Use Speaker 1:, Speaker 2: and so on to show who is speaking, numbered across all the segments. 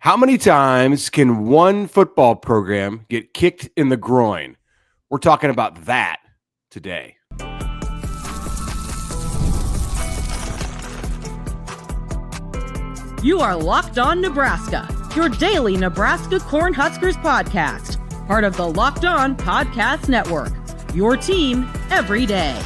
Speaker 1: How many times can one football program get kicked in the groin? We're talking about that today.
Speaker 2: You are Locked On Nebraska, your daily Nebraska Cornhuskers podcast, part of the Locked On Podcast Network, your team every day.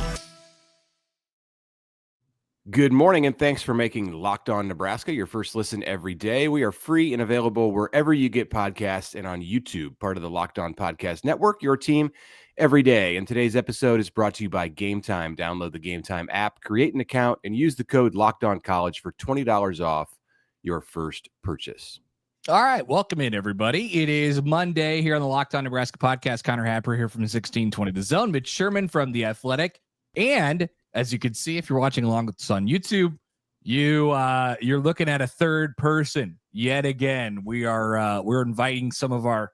Speaker 1: Good morning, and thanks for making Locked On Nebraska your first listen every day. We are free and available wherever you get podcasts and on YouTube, part of the Locked On Podcast Network, your team every day. And today's episode is brought to you by Gametime. Download the Gametime app, create an account, and use the code LOCKEDONCollege for $20 off your first purchase.
Speaker 3: All right, welcome in, everybody. It is Monday here on the Locked On Nebraska podcast. Connor Happer here from 1620 The Zone, Mitch Sherman from The Athletic, and as you can see, if you're watching along with us on YouTube, you're looking at a third person yet again. We're inviting some of our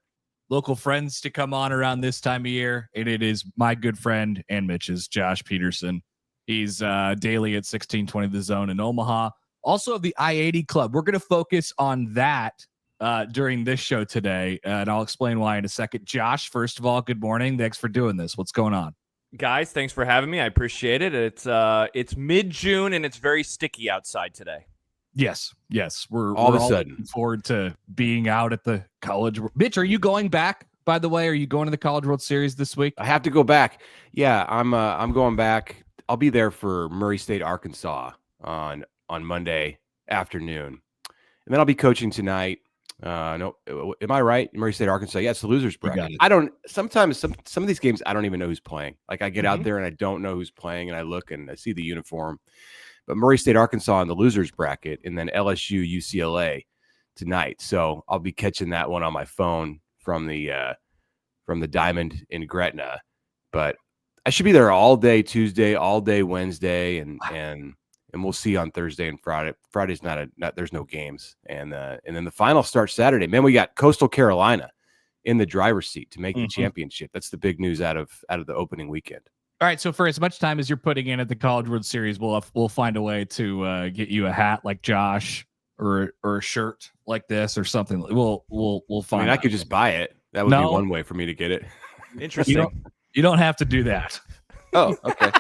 Speaker 3: local friends to come on around this time of year, and it is my good friend and Mitch's, Josh Peterson. He's daily at 1620 The Zone in Omaha. Also of the I-80 Club. We're going to focus on that during this show today, and I'll explain why in a second. Josh, first of all, good morning. Thanks for doing this. What's going on?
Speaker 4: Guys, thanks for having me. I appreciate it. It's mid-June and it's very sticky outside today.
Speaker 3: Yes. We're
Speaker 1: all
Speaker 3: looking forward to being out at the College. Mitch, are you going back? By the way, are you going to the College World Series this week?
Speaker 1: I have to go back. Yeah, I'm going back. I'll be there for Murray State, Arkansas on Monday afternoon, and then I'll be coaching tonight. No, am I right? Murray State, Arkansas. Yeah, it's the losers bracket. Sometimes some of these games I don't even know who's playing. Like I get out there and I don't know who's playing, and I look and I see the uniform. But Murray State, Arkansas in the losers bracket, and then LSU, UCLA tonight. So I'll be catching that one on my phone from the Diamond in Gretna. But I should be there all day Tuesday, all day Wednesday, and we'll see on Thursday and Friday. Friday's there's no games. And then the final starts Saturday. Man, we got Coastal Carolina in the driver's seat to make the championship. That's the big news out of the opening weekend.
Speaker 3: All right. So for as much time as you're putting in at the College World Series, we'll find a way to get you a hat like Josh or a shirt like this or something. We'll find.
Speaker 1: I mean, I could just buy it. That would be one way for me to get it.
Speaker 4: Interesting.
Speaker 3: You don't have to do that.
Speaker 1: Oh, okay.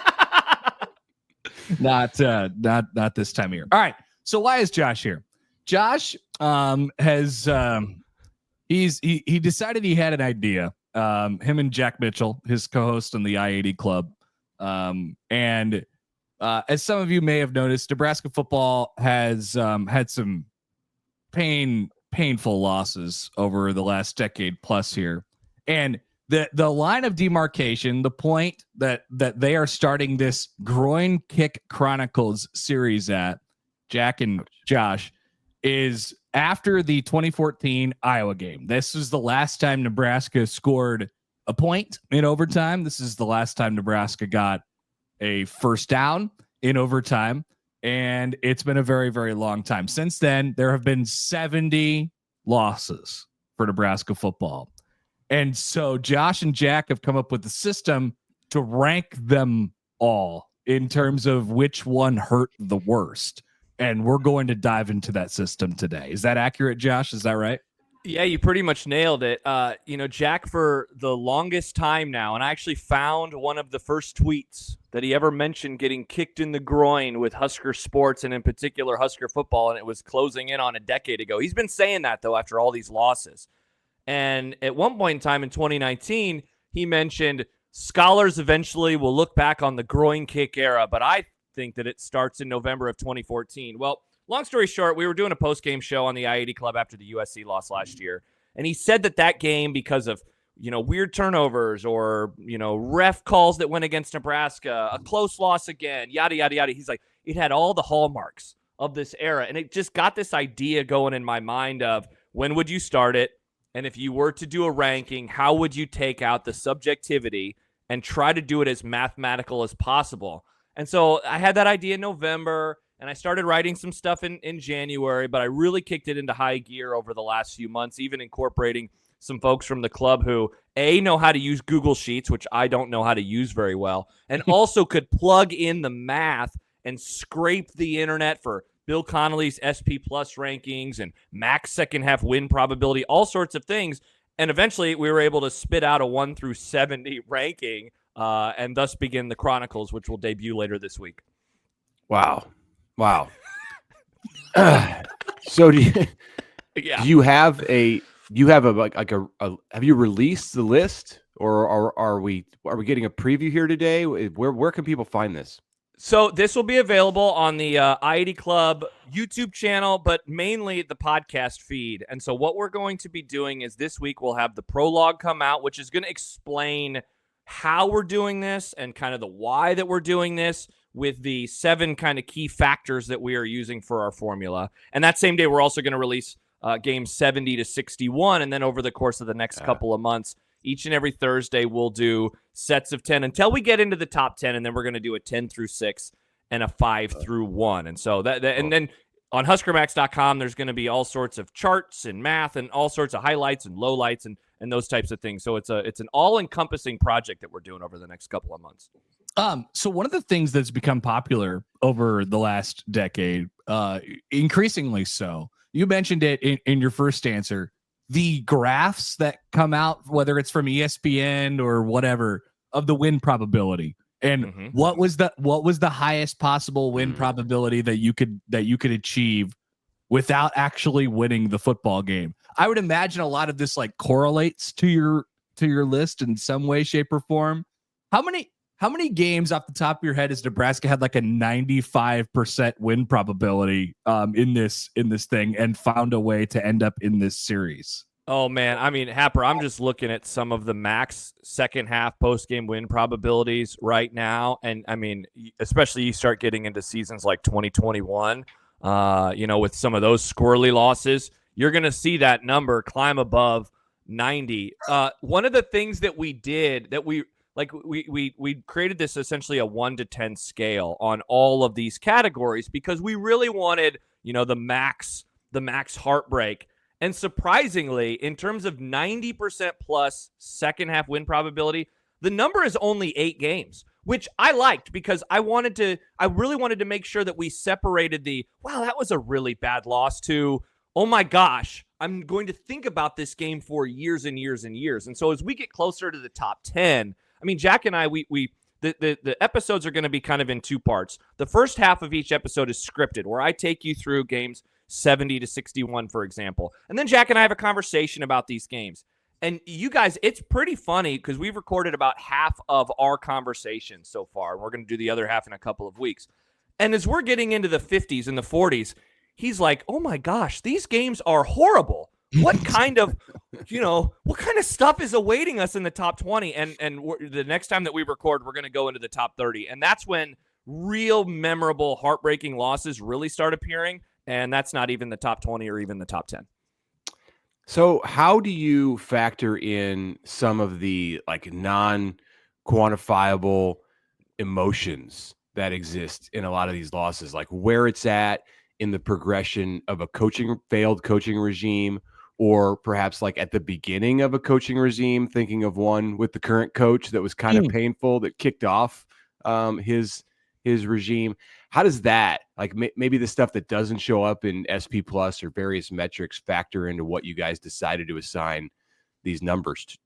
Speaker 3: Not this time of year. All right. So why is Josh here? Josh has he decided he had an idea. Him and Jack Mitchell, his co-host on the I-80 Club, and as some of you may have noticed, Nebraska football has had some painful losses over the last decade plus here, and the line of demarcation, the point that they are starting this Groin Kick Chronicles series at, Jack and Josh, is after the 2014 Iowa game. This is the last time Nebraska scored a point in overtime. This is the last time Nebraska got a first down in overtime, and it's been a very, very long time. Since then, there have been 70 losses for Nebraska football. And so Josh and Jack have come up with a system to rank them all in terms of which one hurt the worst. And we're going to dive into that system today. Is that accurate, Josh? Is that right?
Speaker 4: Yeah, you pretty much nailed it. Jack, for the longest time now, and I actually found one of the first tweets that he ever mentioned getting kicked in the groin with Husker sports and in particular Husker football, and it was closing in on a decade ago. He's been saying that, though, after all these losses. And at one point in time in 2019, he mentioned scholars eventually will look back on the groin kick era, but I think that it starts in November of 2014. Well, long story short, we were doing a post-game show on the I-80 Club after the USC loss last year, and he said that game, because of weird turnovers or ref calls that went against Nebraska, a close loss again, yada yada yada. He's like, it had all the hallmarks of this era, and it just got this idea going in my mind of when would you start it? And if you were to do a ranking, how would you take out the subjectivity and try to do it as mathematical as possible? And so I had that idea in November, and I started writing some stuff in January, but I really kicked it into high gear over the last few months, even incorporating some folks from the club who, A, know how to use Google Sheets, which I don't know how to use very well, and also could plug in the math and scrape the internet for Bill Connolly's SP Plus rankings and max second half win probability, all sorts of things. And eventually we were able to spit out a 1 through 70 ranking and thus begin the Chronicles, which will debut later this week.
Speaker 1: Wow. So do you have have you released the list, or are we getting a preview here today? Where can people find this?
Speaker 4: So this will be available on the I-80 Club YouTube channel, but mainly the podcast feed. And so what we're going to be doing is this week we'll have the prologue come out, which is going to explain how we're doing this and kind of the why that we're doing this, with the 7 kind of key factors that we are using for our formula. And that same day, we're also going to release games 70 to 61. And then over the course of the next couple of months, each and every Thursday, we'll do sets of 10 until we get into the top 10. And then we're going to do a 10 through 6 and a 5 through 1. And so and then on huskermax.com, there's going to be all sorts of charts and math and all sorts of highlights and lowlights and those types of things. So it's an all-encompassing project that we're doing over the next couple of months.
Speaker 3: So one of the things that's become popular over the last decade, increasingly so, you mentioned it in your first answer, the graphs that come out, whether it's from ESPN or whatever, of the win probability. And what was the highest possible win probability that you could achieve without actually winning the football game? I would imagine a lot of this like correlates to your list in some way, shape, or form. How many games off the top of your head has Nebraska had like a 95% win probability in this thing and found a way to end up in this series?
Speaker 4: Oh man, I mean, Happer, I'm just looking at some of the max second half post game win probabilities right now, and I mean, especially you start getting into seasons like 2021, with some of those squirrely losses, you're going to see that number climb above 90. One of the things that we did that we created this essentially a 1 to 10 scale on all of these categories because we really wanted, the max heartbreak. And surprisingly, in terms of 90% plus second half win probability, the number is only 8 games, which I liked because I really wanted to make sure that we separated wow, that was a really bad loss to, oh my gosh, I'm going to think about this game for years and years and years. And so as we get closer to the top 10, I mean, Jack and I, the episodes are going to be kind of in 2 parts. The first half of each episode is scripted, where I take you through games 70 to 61, for example. And then Jack and I have a conversation about these games. And you guys, it's pretty funny because we've recorded about half of our conversation so far. And we're going to do the other half in a couple of weeks. And as we're getting into the 50s and the 40s, he's like, oh my gosh, these games are horrible. What kind of stuff is awaiting us in the top 20? And the next time that we record, we're going to go into the top 30. And that's when real memorable, heartbreaking losses really start appearing. And that's not even the top 20 or even the top 10.
Speaker 1: So how do you factor in some of the like non-quantifiable emotions that exist in a lot of these losses, like where it's at in the progression of a failed coaching regime, or perhaps like at the beginning of a coaching regime, thinking of one with the current coach that was kind of painful, that kicked off his regime? How does that, like maybe the stuff that doesn't show up in SP Plus or various metrics, factor into what you guys decided to assign these numbers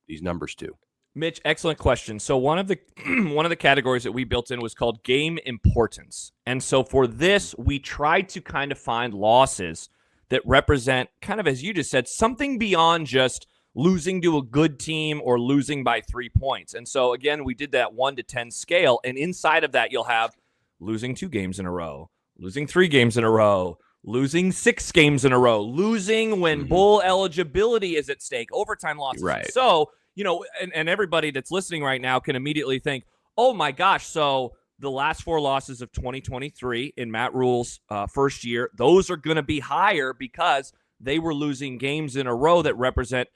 Speaker 1: to?
Speaker 4: Mitch, excellent question. So one of the categories that we built in was called game importance. And so for this, we tried to kind of find losses that represent, kind of as you just said, something beyond just losing to a good team or losing by 3 points. And so again, we did that 1 to 10 scale. And inside of that, you'll have losing 2 games in a row, losing 3 games in a row, losing 6 games in a row, losing when bowl eligibility is at stake, overtime losses.
Speaker 1: Right.
Speaker 4: So, and everybody that's listening right now can immediately think, oh my gosh, so the last 4 losses of 2023 in Matt Rule's first year, those are going to be higher because they were losing games in a row that represented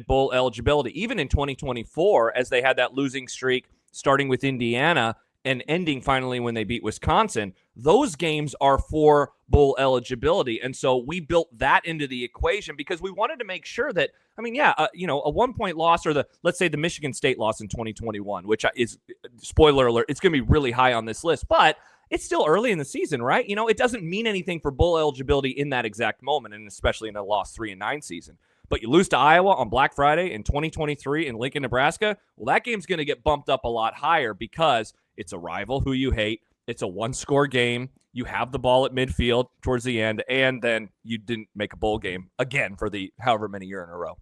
Speaker 4: bowl eligibility. Even in 2024, as they had that losing streak starting with Indiana and ending finally when they beat Wisconsin, those games are for bowl eligibility. And so we built that into the equation because we wanted to make sure that, a 1-point loss, or let's say the Michigan State loss in 2021, which is, spoiler alert, it's going to be really high on this list. But it's still early in the season, right? It doesn't mean anything for bowl eligibility in that exact moment, and especially in a lost 3-9 season. But you lose to Iowa on Black Friday in 2023 in Lincoln, Nebraska, well, that game's going to get bumped up a lot higher because it's a rival who you hate. It's a one-score game. You have the ball at midfield towards the end, and then you didn't make a bowl game again for the however many year in a row.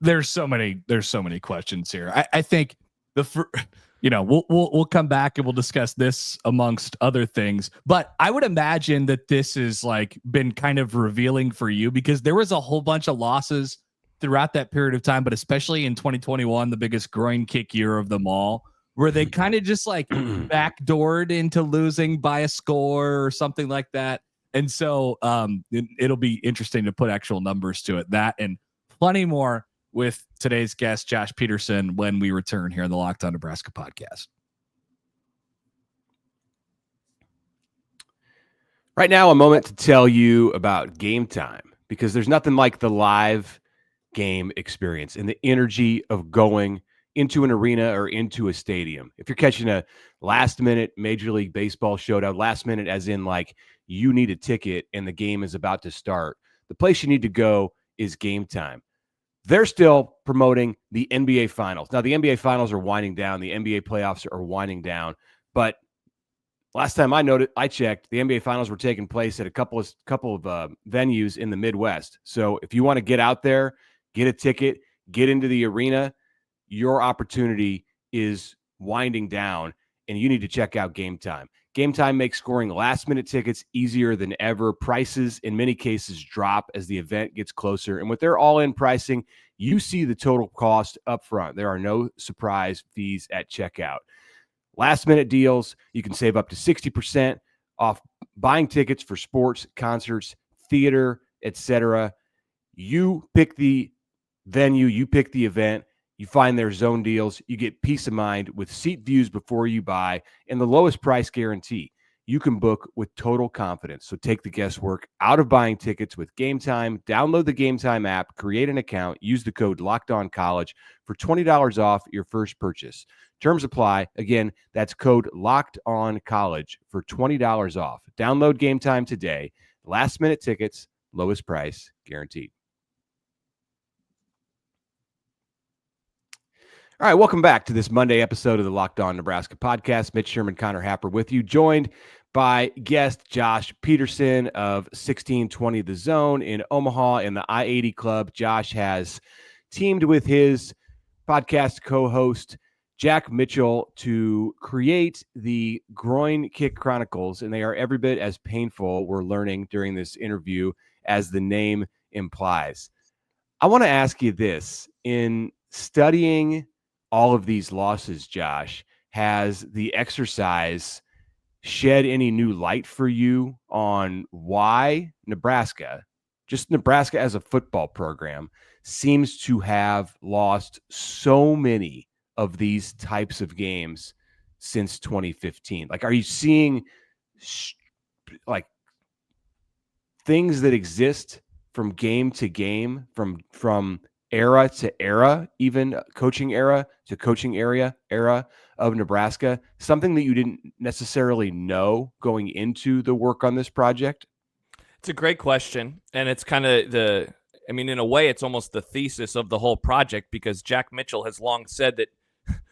Speaker 3: There's so many questions here. I think we'll come back and we'll discuss this amongst other things, but I would imagine that this is like been kind of revealing for you because there was a whole bunch of losses throughout that period of time, but especially in 2021, the biggest groin kick year of them all, where they kind of just like backdoored into losing by a score or something like that. And so it'll be interesting to put actual numbers to it, that and plenty more with today's guest, Josh Peterson, when we return here on the Locked On Nebraska podcast.
Speaker 1: Right now, a moment to tell you about Gametime, because there's nothing like the live game experience and the energy of going into an arena or into a stadium. If you're catching a last-minute Major League Baseball showdown, last minute as in like you need a ticket and the game is about to start, the place you need to go is Gametime. They're still promoting the NBA Finals. Now, the NBA Finals are winding down. The NBA playoffs are winding down. But last time I checked, the NBA Finals were taking place at a couple of venues in the Midwest. So if you want to get out there, get a ticket, get into the arena, your opportunity is winding down, and you need to check out Gametime. Gametime makes scoring last-minute tickets easier than ever. Prices, in many cases, drop as the event gets closer. And with their all-in pricing, you see the total cost up front. There are no surprise fees at checkout. Last-minute deals, you can save up to 60% off buying tickets for sports, concerts, theater, etc. You pick the venue, you pick the event, you find their zone deals, you get peace of mind with seat views before you buy, and the lowest price guarantee. You can book with total confidence. So take the guesswork out of buying tickets with Gametime. Download the Gametime app, create an account, use the code LOCKEDONCollege for $20 off your first purchase. Terms apply. Again, that's code LOCKEDONCollege for $20 off. Download Gametime today. Last minute tickets, lowest price guaranteed. All right, welcome back to this Monday episode of the Locked On Nebraska podcast. Mitch Sherman, Connor Happer with you, joined by guest Josh Peterson of 1620 The Zone in Omaha in the I-80 Club. Josh has teamed with his podcast co-host Jack Mitchell to create the Groin Kick Chronicles, and they are every bit as painful, we're learning during this interview, as the name implies. I want to ask you this. In studying all of these losses, Josh, has the exercise shed any new light for you on why Nebraska, just Nebraska as a football program, seems to have lost so many of these types of games since 2015? Like, are you seeing like things that exist from game to game, from era to era, even coaching era to coaching era of Nebraska, something that you didn't necessarily know going into the work on this project?
Speaker 4: It's a great question. And it's kind of in a way, it's almost the thesis of the whole project, because Jack Mitchell has long said that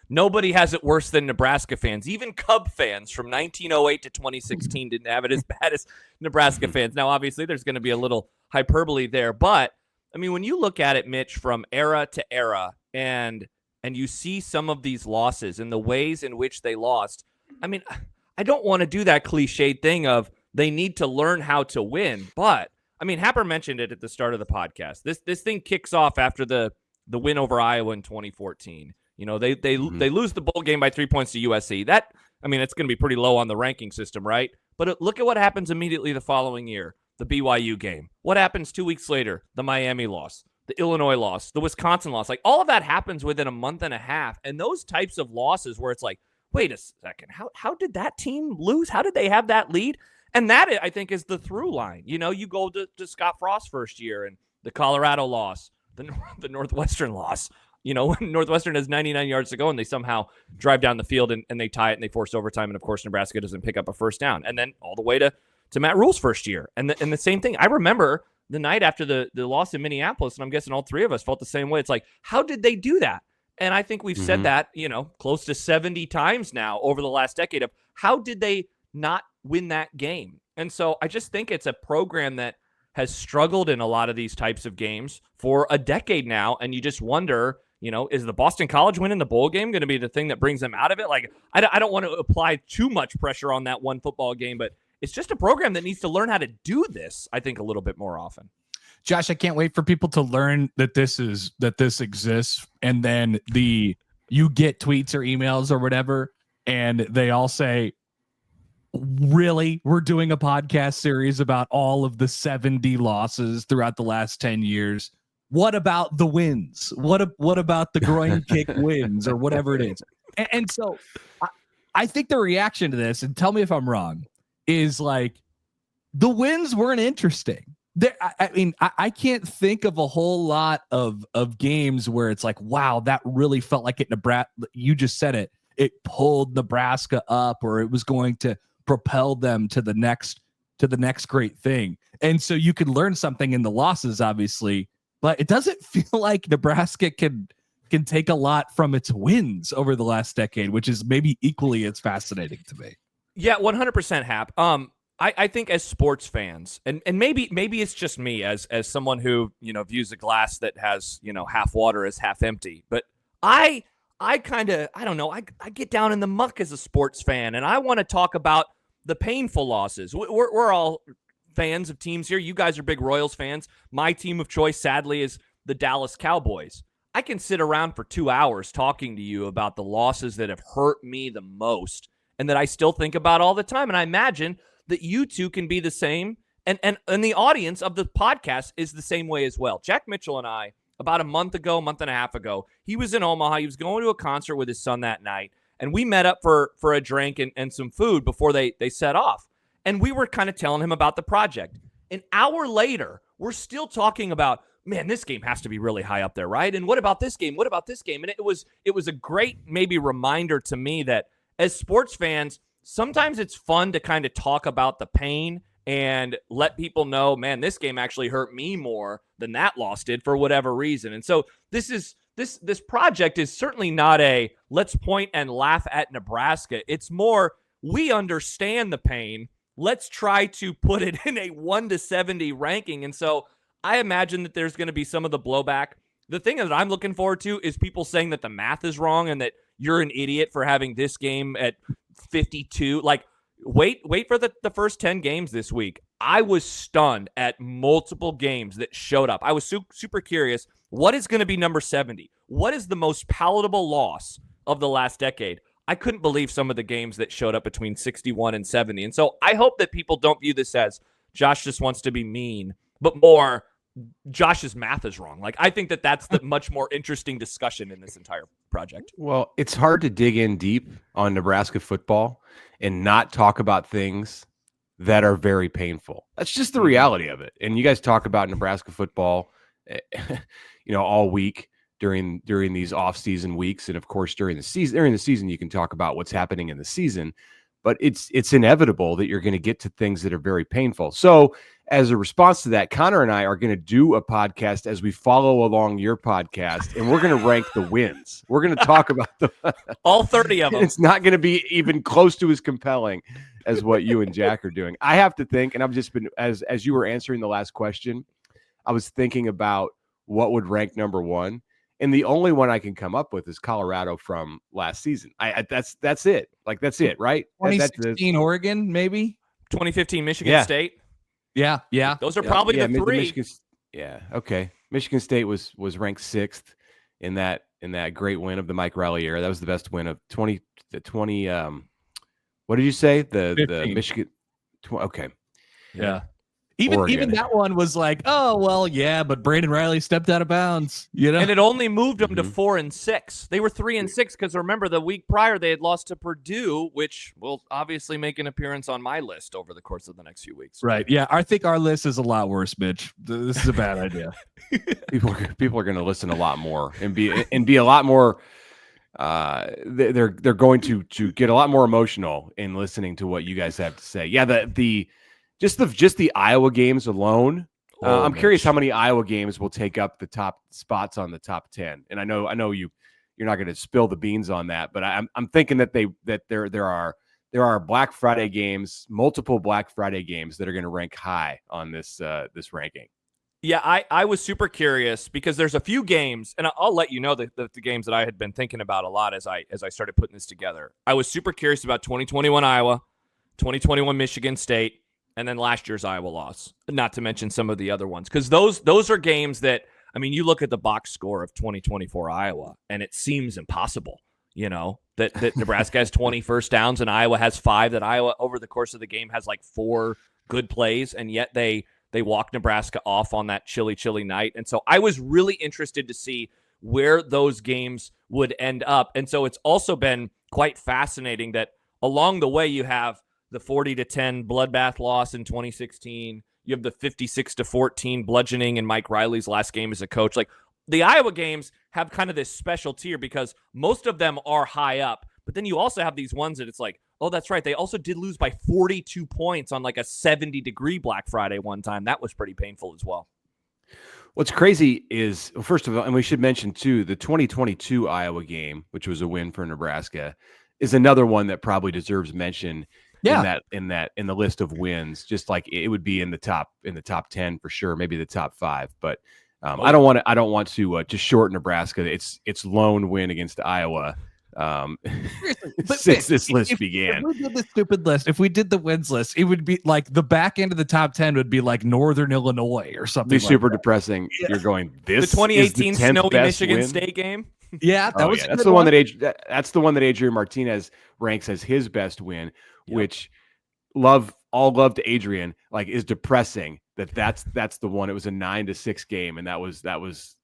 Speaker 4: nobody has it worse than Nebraska fans. Even Cub fans from 1908 to 2016 didn't have it as bad as Nebraska fans. Now, obviously, there's going to be a little hyperbole there, but I mean, when you look at it, Mitch, from era to era, and you see some of these losses and the ways in which they lost, I mean, I don't want to do that cliched thing of they need to learn how to win. But, I mean, Happer mentioned it at the start of the podcast. This thing kicks off after the win over Iowa in 2014. You know, they lose the bowl game by 3 points to USC. That, I mean, it's going to be pretty low on the ranking system, right? But look at what happens immediately the following year. The BYU game. What happens 2 weeks later? The Miami loss, the Illinois loss, the Wisconsin loss. Like, all of that happens within a month and a half. And those types of losses where it's like, wait a second, how did that team lose? How did they have that lead? And that, I think, is the through line. You know, you go to Scott Frost's first year and the Colorado loss, the Northwestern loss, when Northwestern has 99 yards to go and they somehow drive down the field and they tie it and they force overtime. And of course, Nebraska doesn't pick up a first down. And then all the way to Matt Rule's first year. And the same thing. I remember the night after the loss in Minneapolis, and I'm guessing all three of us felt the same way. It's like, how did they do that? And I think we've said that, close to 70 times now over the last decade of how did they not win that game? And so I just think it's a program that has struggled in a lot of these types of games for a decade now. And you just wonder, is the Boston College win in the bowl game going to be the thing that brings them out of it? Like, I don't want to apply too much pressure on that one football game, but it's just a program that needs to learn how to do this, I think, a little bit more often.
Speaker 3: Josh, I can't wait for people to learn that this exists. And then you get tweets or emails or whatever, and they all say, really, we're doing a podcast series about all of the 70 losses throughout the last 10 years. What about the wins? What about the groin kick wins or whatever it is? And so I think the reaction to this, and tell me if I'm wrong, is like the wins weren't interesting. I can't think of a whole lot of games where it's like, wow, that really felt like it. Nebraska, you just said it. It pulled Nebraska up, or it was going to propel them to the next great thing. And so you can learn something in the losses, obviously, but it doesn't feel like Nebraska can take a lot from its wins over the last decade, which is maybe equally as fascinating to me.
Speaker 4: Yeah, 100% Hap. I think as sports fans, and maybe it's just me as someone who, views a glass that has, half water as half empty, but I kind of, I don't know, I get down in the muck as a sports fan, and I want to talk about the painful losses. We're all fans of teams here. You guys are big Royals fans. My team of choice, sadly, is the Dallas Cowboys. I can sit around for 2 hours talking to you about the losses that have hurt me the most and that I still think about all the time. And I imagine that you two can be the same. And the audience of the podcast is the same way as well. Jack Mitchell and I, about a month and a half ago, he was in Omaha. He was going to a concert with his son that night. And we met up for a drink and some food before they set off. And we were kind of telling him about the project. An hour later, we're still talking about, man, this game has to be really high up there, right? And what about this game? What about this game? And it was a great maybe reminder to me that as sports fans, sometimes it's fun to kind of talk about the pain and let people know, man, this game actually hurt me more than that loss did for whatever reason. And so this project is certainly not a let's point and laugh at Nebraska. It's more, we understand the pain. Let's try to put it in a 1 to 70 ranking. And so I imagine that there's going to be some of the blowback. The thing that I'm looking forward to is people saying that the math is wrong and that you're an idiot for having this game at 52. Like, wait for the first 10 games this week. I was stunned at multiple games that showed up. I was super curious. What is going to be number 70? What is the most palatable loss of the last decade? I couldn't believe some of the games that showed up between 61 and 70. And so I hope that people don't view this as Josh just wants to be mean, but more Josh's math is wrong. Like, I think that that's the much more interesting discussion in this entire project.
Speaker 1: Well, it's hard to dig in deep on Nebraska football and not talk about things that are very painful. That's just the reality of it. And you guys talk about Nebraska football, all week during these off-season weeks, and of course during the season you can talk about what's happening in the season. But it's inevitable that you're going to get to things that are very painful. So as a response to that, Connor and I are going to do a podcast as we follow along your podcast, and we're going to rank the wins. We're going to talk about
Speaker 4: all 30 of them.
Speaker 1: It's not going to be even close to as compelling as what you and Jack are doing. I have to think, and I've just been, as you were answering the last question, I was thinking about what would rank number one. And the only one I can come up with is Colorado from last season. That's it. Like, that's it, right?
Speaker 3: 2016 Oregon, maybe
Speaker 4: 2015 Michigan State.
Speaker 3: Yeah.
Speaker 4: Those are probably the three.
Speaker 1: Okay. Michigan State was ranked 6th in that great win of the Mike Riley era. That was the best win of 20. What did you say? The
Speaker 3: 15.
Speaker 1: Michigan. Okay.
Speaker 3: Yeah. Even that one was like, oh well, yeah, but Brandon Riley stepped out of bounds,
Speaker 4: and it only moved them to 4-6. They were 3-6 because remember the week prior they had lost to Purdue, which will obviously make an appearance on my list over the course of the next few weeks.
Speaker 3: Right? Yeah, I think our list is a lot worse, Mitch. This is a bad idea.
Speaker 1: People are going to listen a lot more and be a lot more. They're going to get a lot more emotional in listening to what you guys have to say. Yeah, just the Iowa games alone. I'm curious how many Iowa games will take up the top spots on the top 10. And I know you're not going to spill the beans on that, but I'm thinking that there are Black Friday games, multiple Black Friday games that are going to rank high on this ranking.
Speaker 4: Yeah, I was super curious because there's a few games, and I'll let you know the games that I had been thinking about a lot as I started putting this together. I was super curious about 2021 Iowa, 2021 Michigan State, and then last year's Iowa loss, not to mention some of the other ones. Because those are games that, I mean, you look at the box score of 2024 Iowa, and it seems impossible, that Nebraska has 20 first downs and Iowa has 5, that Iowa over the course of the game has like 4 good plays, and yet they walk Nebraska off on that chilly night. And so I was really interested to see where those games would end up. And so it's also been quite fascinating that along the way you have the 40-10 bloodbath loss in 2016. You have the 56-14 bludgeoning in Mike Riley's last game as a coach. Like the Iowa games have kind of this special tier because most of them are high up, but then you also have these ones that it's like, oh, that's right. They also did lose by 42 points on like a 70-degree Black Friday one time. That was pretty painful as well.
Speaker 1: What's crazy is, well, first of all, and we should mention too, the 2022 Iowa game, which was a win for Nebraska, is another one that probably deserves mention. Yeah. In the list of wins, just like it would be in the top 10 for sure, maybe the top 5. But I don't want to just short Nebraska. It's lone win against Iowa since this list began.
Speaker 3: If we did the stupid list, if we did the wins list, it would be like the back end of the top 10 would be like Northern Illinois or something.
Speaker 1: Be super depressing. Yeah. You're going this
Speaker 4: the 2018
Speaker 1: is the
Speaker 4: snowy Michigan
Speaker 1: win?
Speaker 4: State game.
Speaker 3: Yeah,
Speaker 1: that's the one that's the one that Adrian Martinez ranks as his best win. Yep. Which all love to Adrian, like is depressing that's the one. It was a 9-6 game, and that's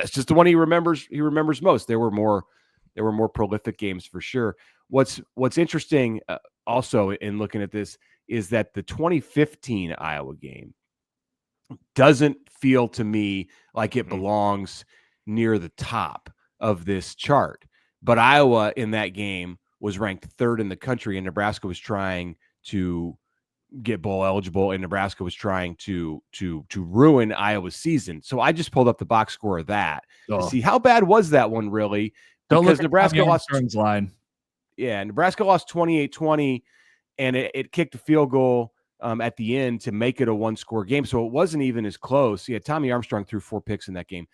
Speaker 1: just the one he remembers most. There were more prolific games for sure. What's interesting also in looking at this is that the 2015 Iowa game doesn't feel to me like it belongs near the top of this chart. But Iowa in that game was ranked 3rd in the country, and Nebraska was trying to get bowl eligible, and Nebraska was trying to ruin Iowa's season. So I just pulled up the box score of that to see how bad was that one really. Because Nebraska lost
Speaker 3: line.
Speaker 1: Yeah, Nebraska lost 28-20, and it kicked a field goal at the end to make it a 1-score game. So it wasn't even as close. Yeah, Tommy Armstrong threw 4 picks in that game.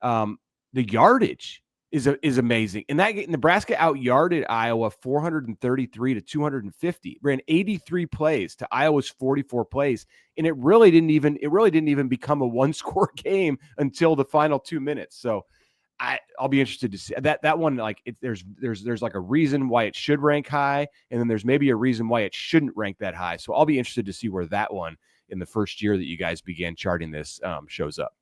Speaker 1: The yardage is amazing. And that Nebraska out-yarded Iowa 433 to 250. Ran 83 plays to Iowa's 44 plays, and it really didn't even become a 1-score game until the final 2 minutes. So I'll be interested to see that one. Like there's like a reason why it should rank high, and then there's maybe a reason why it shouldn't rank that high. So I'll be interested to see where that one in the first year that you guys began charting this shows up.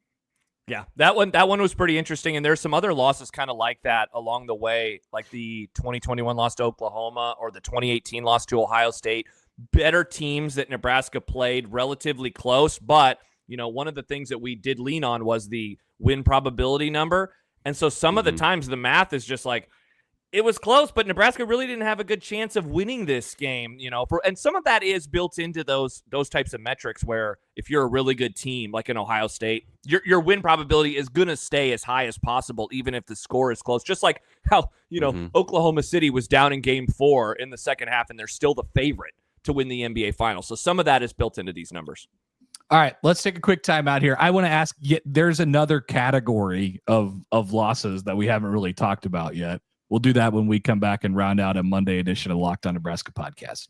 Speaker 4: Yeah, that one was pretty interesting, and there's some other losses kind of like that along the way, like the 2021 loss to Oklahoma or the 2018 loss to Ohio State. Better teams that Nebraska played relatively close, but one of the things that we did lean on was the win probability number. And so some of the times the math is just like, it was close, but Nebraska really didn't have a good chance of winning this game, and some of that is built into those types of metrics where if you're a really good team, like in Ohio State, your win probability is going to stay as high as possible, even if the score is close. Just like how, Oklahoma City was down in game 4 in the second half, and they're still the favorite to win the NBA Finals. So some of that is built into these numbers.
Speaker 3: All right, let's take a quick time out here. I want to ask, there's another category of losses that we haven't really talked about yet. We'll do that when we come back and round out a Monday edition of Locked On Nebraska podcast.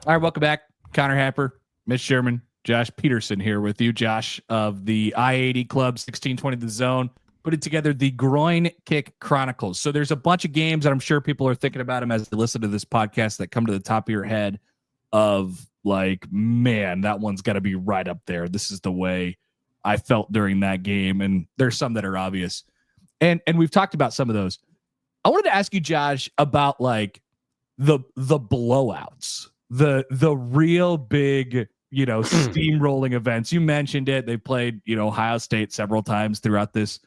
Speaker 3: All right, welcome back. Connor Happer, Mitch Sherman, Josh Peterson here with you. Josh of the I-80 Club, 1620 The Zone, putting together the Groin Kick Chronicles. So there's a bunch of games that I'm sure people are thinking about them as they listen to this podcast that come to the top of your head of like, man, that one's got to be right up there. This is the way I felt during that game. And there's some that are obvious. And we've talked about some of those. I wanted to ask you, Josh, about like the blowouts, the real big, steamrolling events. You mentioned it. They played, Ohio State several times throughout this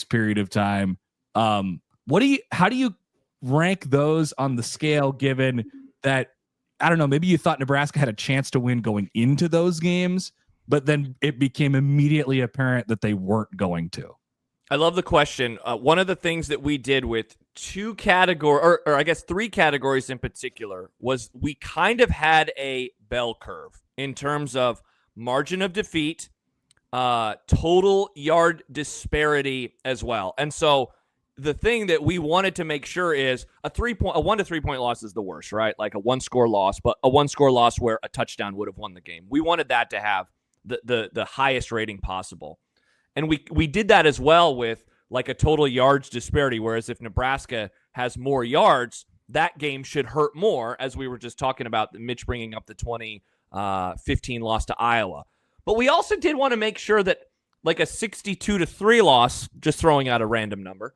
Speaker 3: period of time. How do you rank those on the scale, given that, I don't know, maybe you thought Nebraska had a chance to win going into those games, but then it became immediately apparent that they weren't going to?
Speaker 4: I love the question. One of the things that we did with three categories in particular was we kind of had a bell curve in terms of margin of defeat, total yard disparity as well. And so the thing that we wanted to make sure is a 1 to 3 point loss is the worst, right? Like a 1-score loss, but a 1-score loss where a touchdown would have won the game. We wanted that to have the highest rating possible. And we did that as well with like a total yards disparity, whereas if Nebraska has more yards, that game should hurt more, as we were just talking about Mitch bringing up the 2015 loss to Iowa. But we also did want to make sure that like a 62-3 loss, just throwing out a random number,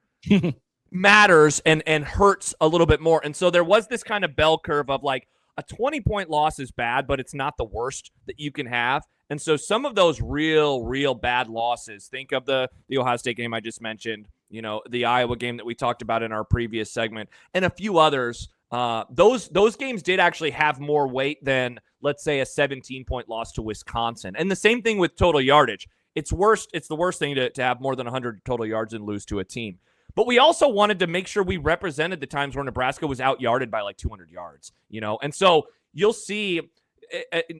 Speaker 4: matters and hurts a little bit more. And so there was this kind of bell curve of like a 20-point loss is bad, but it's not the worst that you can have. And so some of those real bad losses, think of the Ohio State game I just mentioned, the Iowa game that we talked about in our previous segment, and a few others. Those games did actually have more weight than, let's say, a 17-point loss to Wisconsin. And the same thing with total yardage. It's the worst thing to have more than 100 total yards and lose to a team. But we also wanted to make sure we represented the times where Nebraska was out-yarded by like 200 yards, And so you'll see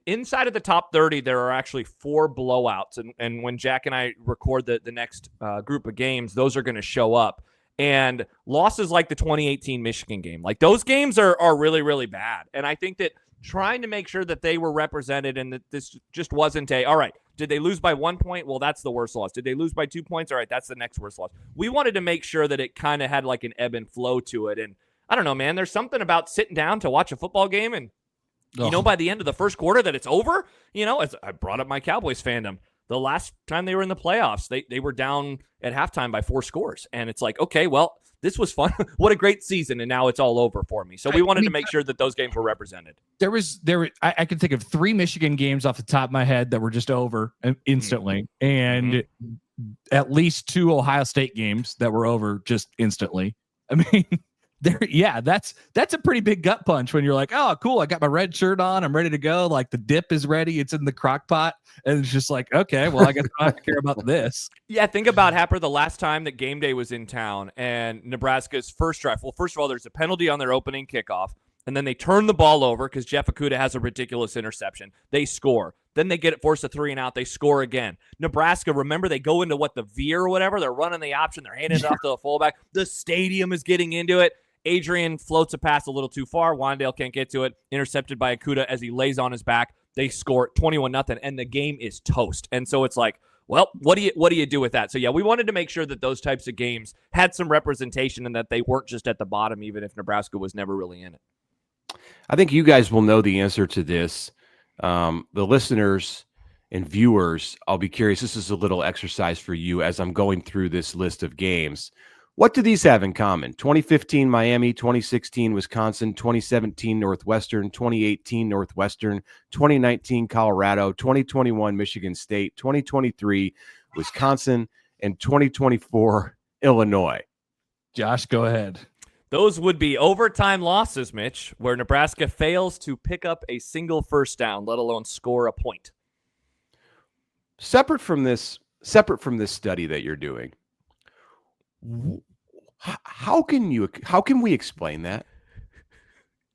Speaker 4: inside of the top 30, there are actually 4 blowouts. And when Jack and I record the next group of games, those are going to show up. And losses like the 2018 Michigan game, like those games are really, really bad. And I think that trying to make sure that they were represented and that this just wasn't all right, did they lose by 1 point? Well, that's the worst loss. Did they lose by 2 points? All right, that's the next worst loss. We wanted to make sure that it kind of had like an ebb and flow to it. And I don't know, man, there's something about sitting down to watch a football game and by the end of the first quarter that it's over. As I brought up my Cowboys fandom, the last time they were in the playoffs, they were down at halftime by 4 scores. And it's like, okay, well, this was fun. What a great season. And now it's all over for me. So we wanted to make sure that those games were represented. I can think of 3 Michigan games off the top of my head that were just over instantly. And at least 2 Ohio State games that were over just instantly. I mean, that's a pretty big gut punch when you're like, oh, cool, I got my red shirt on, I'm ready to go. Like the dip is ready, it's in the crock pot, and it's just like, okay, well, I guess I don't have to care about this. Yeah, think about Happer the last time that game day was in town and Nebraska's first drive. Well, first of all, there's a penalty on their opening kickoff, and then they turn the ball over because Jeff Okudah has a ridiculous interception. They score. Then they get it forced a 3 and out. They score again. Nebraska, remember, they go into the veer or whatever. They're running the option. They're handing it off to the fullback. The stadium is getting into it. Adrian floats a pass a little too far. Wandale can't get to it. Intercepted by Okudah as he lays on his back. They score 21-0, and the game is toast. And so it's like, well, what do you do with that? So yeah, we wanted to make sure that those types of games had some representation and that they weren't just at the bottom, even if Nebraska was never really in it.
Speaker 1: I think you guys will know the answer to this. The listeners and viewers, I'll be curious. This is a little exercise for you as I'm going through this list of games. What do these have in common? 2015 Miami, 2016 Wisconsin, 2017 Northwestern, 2018 Northwestern, 2019 Colorado, 2021 Michigan State, 2023 Wisconsin, and 2024 Illinois.
Speaker 3: Josh, go ahead.
Speaker 4: Those would be overtime losses, Mitch, where Nebraska fails to pick up a single first down, let alone score a point.
Speaker 1: Separate from this study that you're doing, how can we explain that?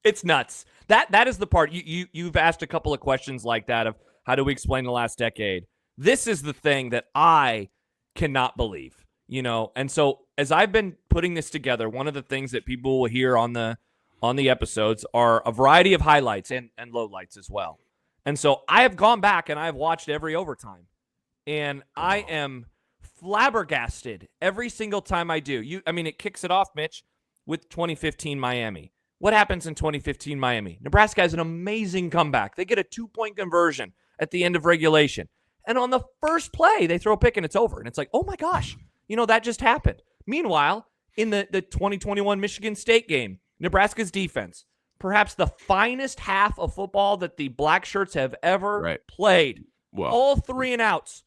Speaker 4: It's nuts. That is the part you've asked a couple of questions like that of how do we explain the last decade. This is the thing that I cannot believe, And so as I've been putting this together, one of the things that people will hear on the episodes are a variety of highlights and lowlights as well. And so I have gone back and I've watched every overtime, and I am flabbergasted every single time I do. It kicks it off, Mitch, with 2015 Miami. What happens in 2015 Miami? Nebraska has an amazing comeback. They get a 2-point conversion at the end of regulation. And on the first play, they throw a pick and it's over. And it's like, oh my gosh, that just happened. Meanwhile, in the 2021 Michigan State game, Nebraska's defense, perhaps the finest half of football that the black shirts have ever played. Well, all 3-and-outs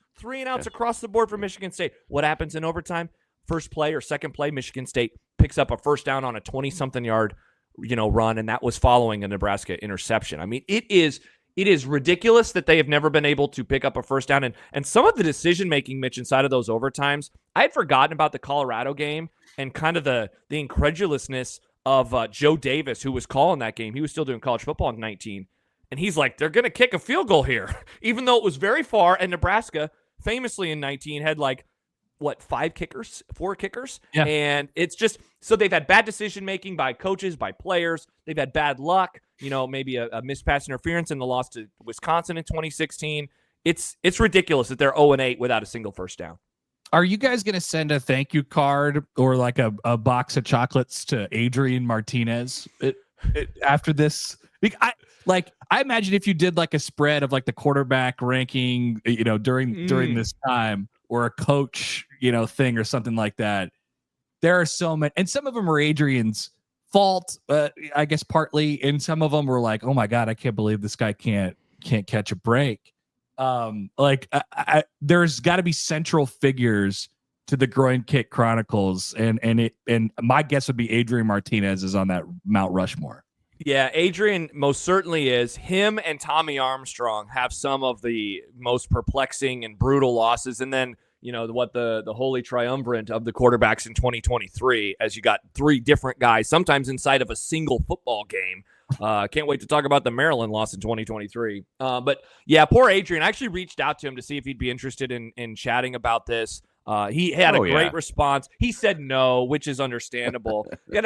Speaker 4: across the board for Michigan State. What happens in overtime? First play or second play, Michigan State picks up a first down on a 20-something yard, run, and that was following a Nebraska interception. It is ridiculous that they have never been able to pick up a first down. And some of the decision-making, Mitch, inside of those overtimes, I had forgotten about the Colorado game and kind of the incredulousness of Joe Davis, who was calling that game. He was still doing college football in 19. And he's like, they're going to kick a field goal here, even though it was very far. And Nebraska, famously in 19, had 4 kickers. Yeah. And it's just, so they've had bad decision-making by coaches, by players. They've had bad luck, maybe a missed pass interference in the loss to Wisconsin in 2016. It's ridiculous that they're 0-8 without a single first down.
Speaker 3: Are you guys going to send a thank you card or a box of chocolates to Adrian Martinez after this? I imagine if you did a spread of the quarterback ranking, during this time, or a coach, thing or something like that. There are so many, and some of them are Adrian's fault, I guess partly, and some of them were like, oh my God, I can't believe this guy can't catch a break. There's got to be central figures to the Groin Kick Chronicles, and my guess would be Adrian Martinez is on that Mount Rushmore.
Speaker 4: Yeah, Adrian most certainly is. Him and Tommy Armstrong have some of the most perplexing and brutal losses. And then, the holy triumvirate of the quarterbacks in 2023, as you got 3 different guys, sometimes inside of a single football game. Can't wait to talk about the Maryland loss in 2023. But yeah, poor Adrian. I actually reached out to him to see if he'd be interested in chatting about this. He had a great response. He said no, which is understandable. And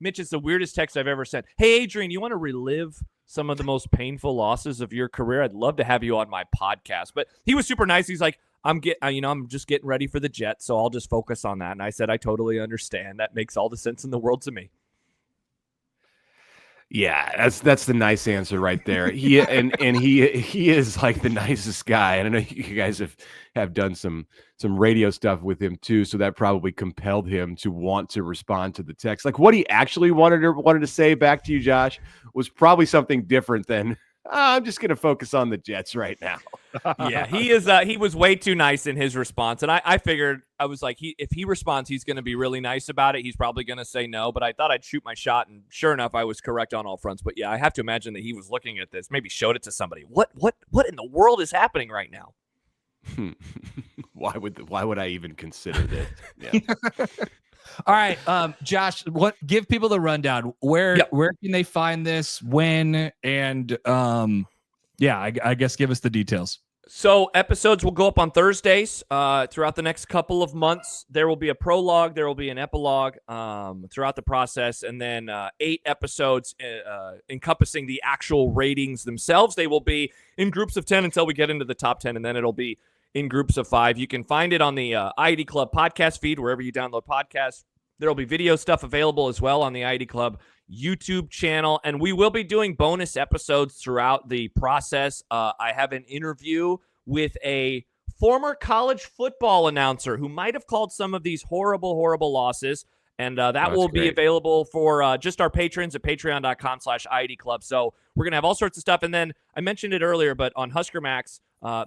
Speaker 4: Mitch, it's the weirdest text I've ever sent. Hey, Adrian, you want to relive some of the most painful losses of your career? I'd love to have you on my podcast. But he was super nice. He's like, I'm just getting ready for the Jets, so I'll just focus on that. And I said, I totally understand. That makes all the sense in the world to me.
Speaker 1: Yeah, that's the nice answer right there. He is the nicest guy. And I know you guys have done some radio stuff with him too, so that probably compelled him to want to respond to the text. What he actually wanted to say back to you, Josh, was probably something different than I'm just going to focus on the Jets right now.
Speaker 4: Yeah, he was way too nice in his response. And I figured, I was like, if he responds, he's going to be really nice about it. He's probably going to say no, but I thought I'd shoot my shot. And sure enough, I was correct on all fronts. But yeah, I have to imagine that he was looking at this, maybe showed it to somebody. What in the world is happening right now?
Speaker 1: Why would I even consider this? Yeah.
Speaker 3: All right, Josh, give people the rundown. Where can they find this? When? And I guess give us the details.
Speaker 4: So episodes will go up on Thursdays throughout the next couple of months. There will be a prologue. There will be an epilogue throughout the process. And then 8 episodes encompassing the actual ratings themselves. They will be in groups of 10 until we get into the top 10. And then it'll be in groups of 5. You can find it on the IED Club podcast feed, wherever you download podcasts. There will be video stuff available as well on the IED Club YouTube channel. And we will be doing bonus episodes throughout the process. I have an interview with a former college football announcer who might have called some of these horrible, horrible losses. And that will be available for just our patrons at patreon.com/IED Club. So we're going to have all sorts of stuff. And then I mentioned it earlier, but on Husker Max,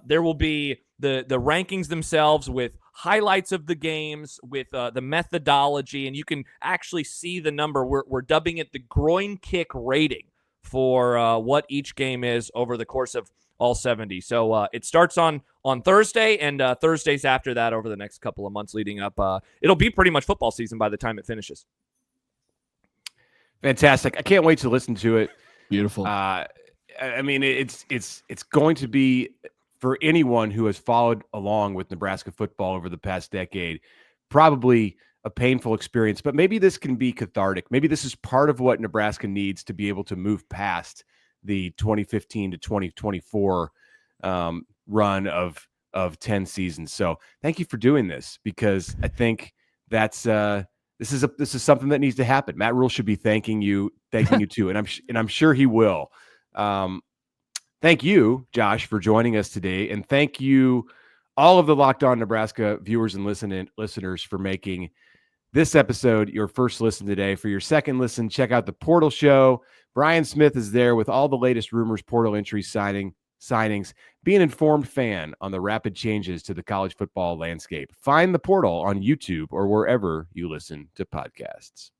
Speaker 4: there will be the rankings themselves with highlights of the games, with the methodology, and you can actually see the number. We're dubbing it the groin kick rating for what each game is over the course of all 70. So it starts on Thursday, and Thursdays after that over the next couple of months leading up. It'll be pretty much football season by the time it finishes.
Speaker 1: Fantastic. I can't wait to listen to it.
Speaker 3: Beautiful.
Speaker 1: It's going to be, for anyone who has followed along with Nebraska football over the past decade, probably a painful experience, but maybe this can be cathartic. Maybe this is part of what Nebraska needs to be able to move past the 2015 to 2024 run of of 10 seasons. So thank you for doing this, because I think that's this is something that needs to happen. Matt Rule should be thanking you too, and I'm sure he will. Thank you, Josh, for joining us today, and thank you all of the Locked On Nebraska viewers and listeners for making this episode your first listen today. For your second listen, check out the Portal Show. Brian Smith is there with all the latest rumors, portal entries, signings. Be an informed fan on the rapid changes to the college football landscape. Find the Portal on YouTube or wherever you listen to podcasts.